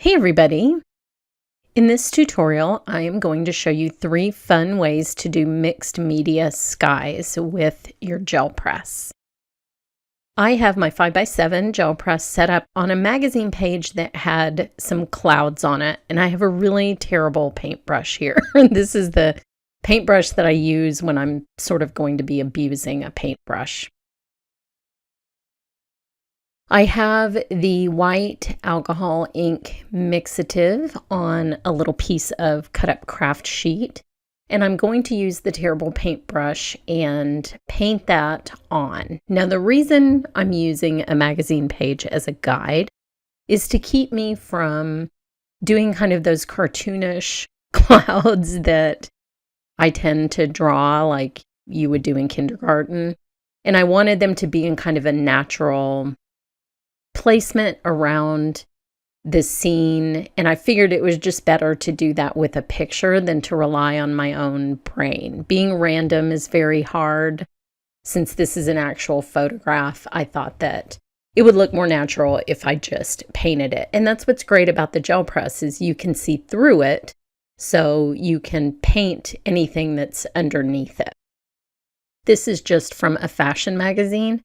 Hey everybody! In this tutorial, I am going to show you 3 fun ways to do mixed media skies with your gel press. I have my 5x7 gel press set up on a magazine page that had some clouds on it, and I have a really terrible paintbrush here. This is the paintbrush that I use when I'm sort of going to be abusing a paintbrush. I have the white alcohol ink mixative on a little piece of cut up craft sheet, and I'm going to use the terrible paintbrush and paint that on. Now, the reason I'm using a magazine page as a guide is to keep me from doing kind of those cartoonish clouds that I tend to draw like you would do in kindergarten. And I wanted them to be in kind of a natural placement around the scene, and I figured it was just better to do that with a picture than to rely on my own brain. Being random is very hard. Since this is an actual photograph, I thought that it would look more natural if I just painted it. And that's what's great about the gel press is you can see through it, so you can paint anything that's underneath it. This is just from a fashion magazine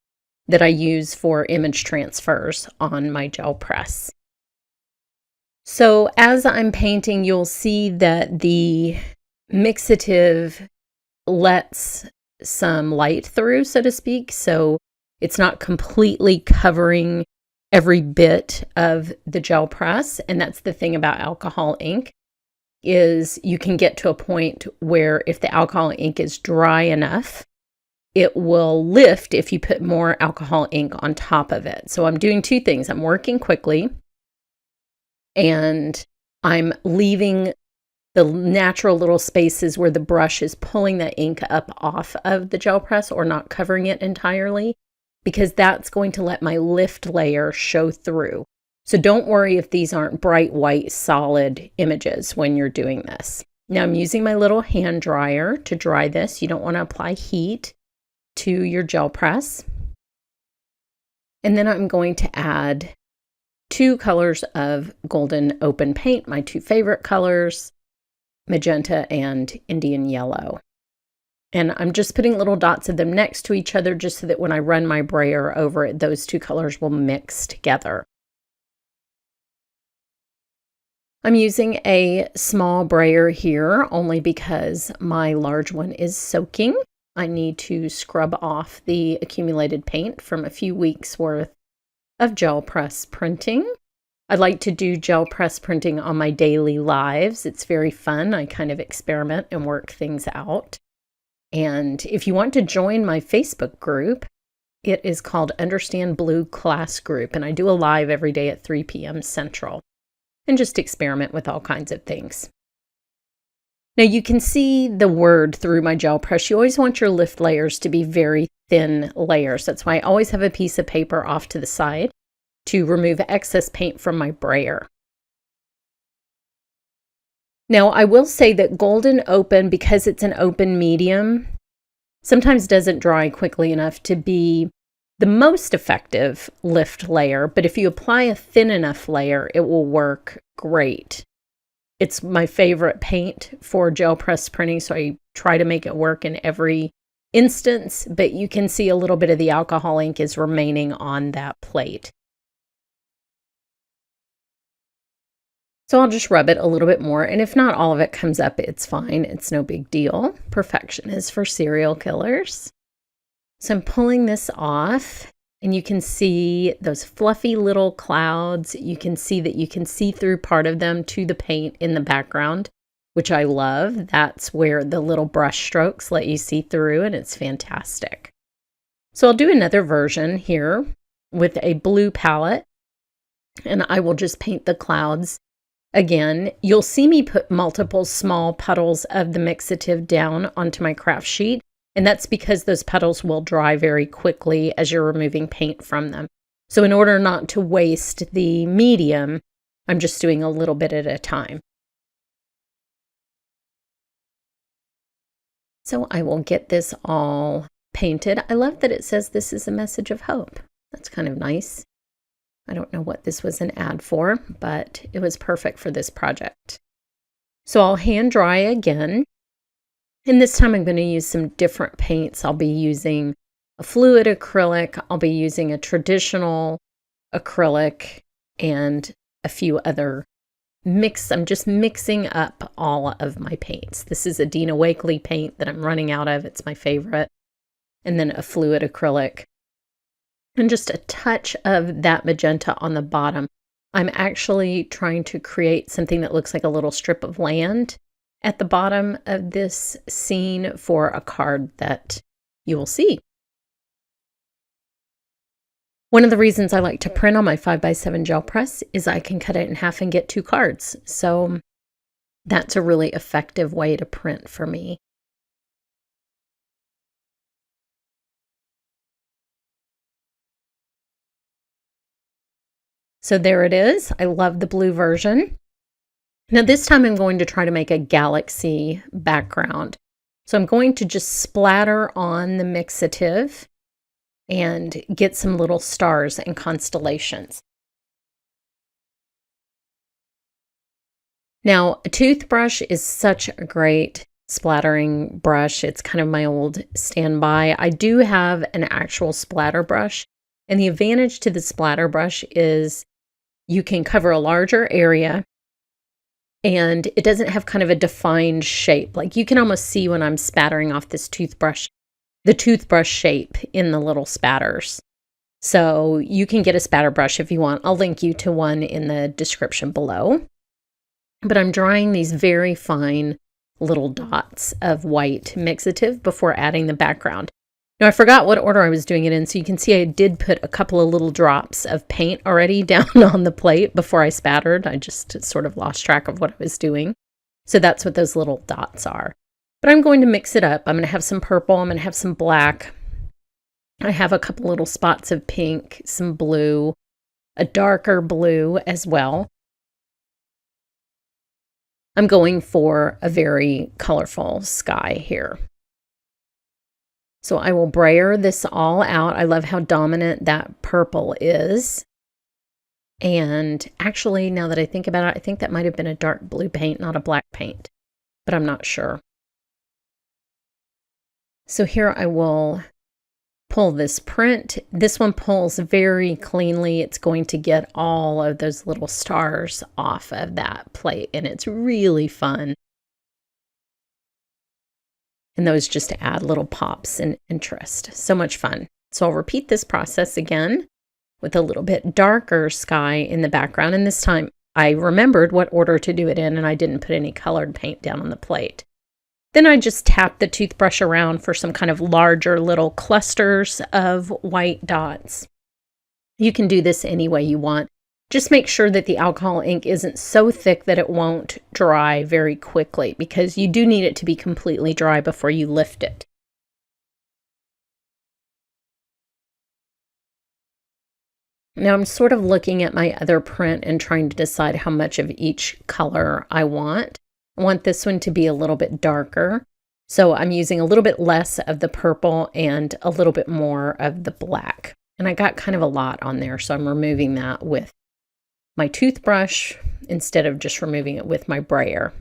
that I use for image transfers on my gel press. So as I'm painting, you'll see that the mixative lets some light through, so to speak. So it's not completely covering every bit of the gel press. And that's the thing about alcohol ink, is you can get to a point where if the alcohol ink is dry enough, it will lift if you put more alcohol ink on top of it. So I'm doing 2 things. I'm working quickly and I'm leaving the natural little spaces where the brush is pulling the ink up off of the gel press or not covering it entirely, because that's going to let my lift layer show through. So don't worry if these aren't bright white solid images when you're doing this. Now I'm using my little hand dryer to dry this. You don't want to apply heat to your gel press. And then I'm going to add 2 colors of golden open paint, my 2 favorite colors, magenta and Indian yellow. And I'm just putting little dots of them next to each other just so that when I run my brayer over it, those 2 colors will mix together. I'm using a small brayer here only because my large one is soaking. I need to scrub off the accumulated paint from a few weeks worth of gel press printing. I like to do gel press printing on my daily lives. It's very fun. I kind of experiment and work things out. And if you want to join my Facebook group, it is called Understand Blue Class Group. And I do a live every day at 3 p.m. Central and just experiment with all kinds of things. Now you can see the word through my gel press. You always want your lift layers to be very thin layers. That's why I always have a piece of paper off to the side to remove excess paint from my brayer. Now I will say that golden open, because it's an open medium, sometimes doesn't dry quickly enough to be the most effective lift layer, but if you apply a thin enough layer, it will work great. It's my favorite paint for gel press printing, so I try to make it work in every instance, but you can see a little bit of the alcohol ink is remaining on that plate. So I'll just rub it a little bit more, and if not all of it comes up, it's fine. It's no big deal. Perfection is for serial killers. So I'm pulling this off. And you can see those fluffy little clouds. You can see that you can see through part of them to the paint in the background, which I love. That's where the little brush strokes let you see through, and it's fantastic. So I'll do another version here with a blue palette, and I will just paint the clouds. Again, you'll see me put multiple small puddles of the mixative down onto my craft sheet. And that's because those petals will dry very quickly as you're removing paint from them. So in order not to waste the medium, I'm just doing a little bit at a time. So I will get this all painted. I love that it says this is a message of hope. That's kind of nice. I don't know what this was an ad for, but it was perfect for this project. So I'll hand dry again. And this time I'm going to use some different paints. I'll be using a fluid acrylic, I'll be using a traditional acrylic, and a few other I'm just mixing up all of my paints. This is a Dina Wakley paint that I'm running out of. It's my favorite. And then a fluid acrylic. And just a touch of that magenta on the bottom. I'm actually trying to create something that looks like a little strip of land at the bottom of this scene for a card that you will see. One of the reasons I like to print on my 5x7 gel press is I can cut it in half and get 2 cards. So that's a really effective way to print for me. So there it is. I love the blue version. Now this time I'm going to try to make a galaxy background. So I'm going to just splatter on the mixative and get some little stars and constellations. Now, a toothbrush is such a great splattering brush. It's kind of my old standby. I do have an actual splatter brush, and the advantage to the splatter brush is you can cover a larger area and it doesn't have kind of a defined shape. Like you can almost see when I'm spattering off this toothbrush, the toothbrush shape in the little spatters. So you can get a spatter brush if you want. I'll link you to one in the description below. But I'm drawing these very fine little dots of white mixative before adding the background. Now I forgot what order I was doing it in, so you can see I did put a couple of little drops of paint already down on the plate before I spattered. I just sort of lost track of what I was doing. So that's what those little dots are. But I'm going to mix it up. I'm going to have some purple, I'm going to have some black. I have a couple little spots of pink, some blue, a darker blue as well. I'm going for a very colorful sky here. So I will brayer this all out. I love how dominant that purple is. And actually, now that I think about it, I think that might have been a dark blue paint, not a black paint, but I'm not sure. So here I will pull this print. This one pulls very cleanly. It's going to get all of those little stars off of that plate, and it's really fun. And those just add little pops and interest. So much fun. So I'll repeat this process again with a little bit darker sky in the background. And this time I remembered what order to do it in, and I didn't put any colored paint down on the plate. Then I just tap the toothbrush around for some kind of larger little clusters of white dots. You can do this any way you want. Just make sure that the alcohol ink isn't so thick that it won't dry very quickly, because you do need it to be completely dry before you lift it. Now I'm sort of looking at my other print and trying to decide how much of each color I want. I want this one to be a little bit darker, so I'm using a little bit less of the purple and a little bit more of the black. And I got kind of a lot on there, so I'm removing that with my toothbrush instead of just removing it with my brayer.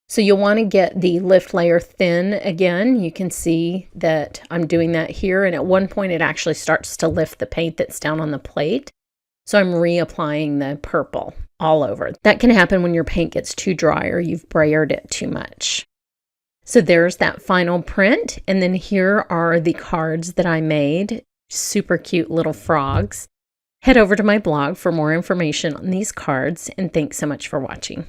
So you'll want to get the lift layer thin again. You can see that I'm doing that here, and at one point it actually starts to lift the paint that's down on the plate. So I'm reapplying the purple all over. That can happen when your paint gets too dry or you've brayered it too much. So there's that final print, and then here are the cards that I made. Super cute little frogs. Head over to my blog for more information on these cards, and thanks so much for watching.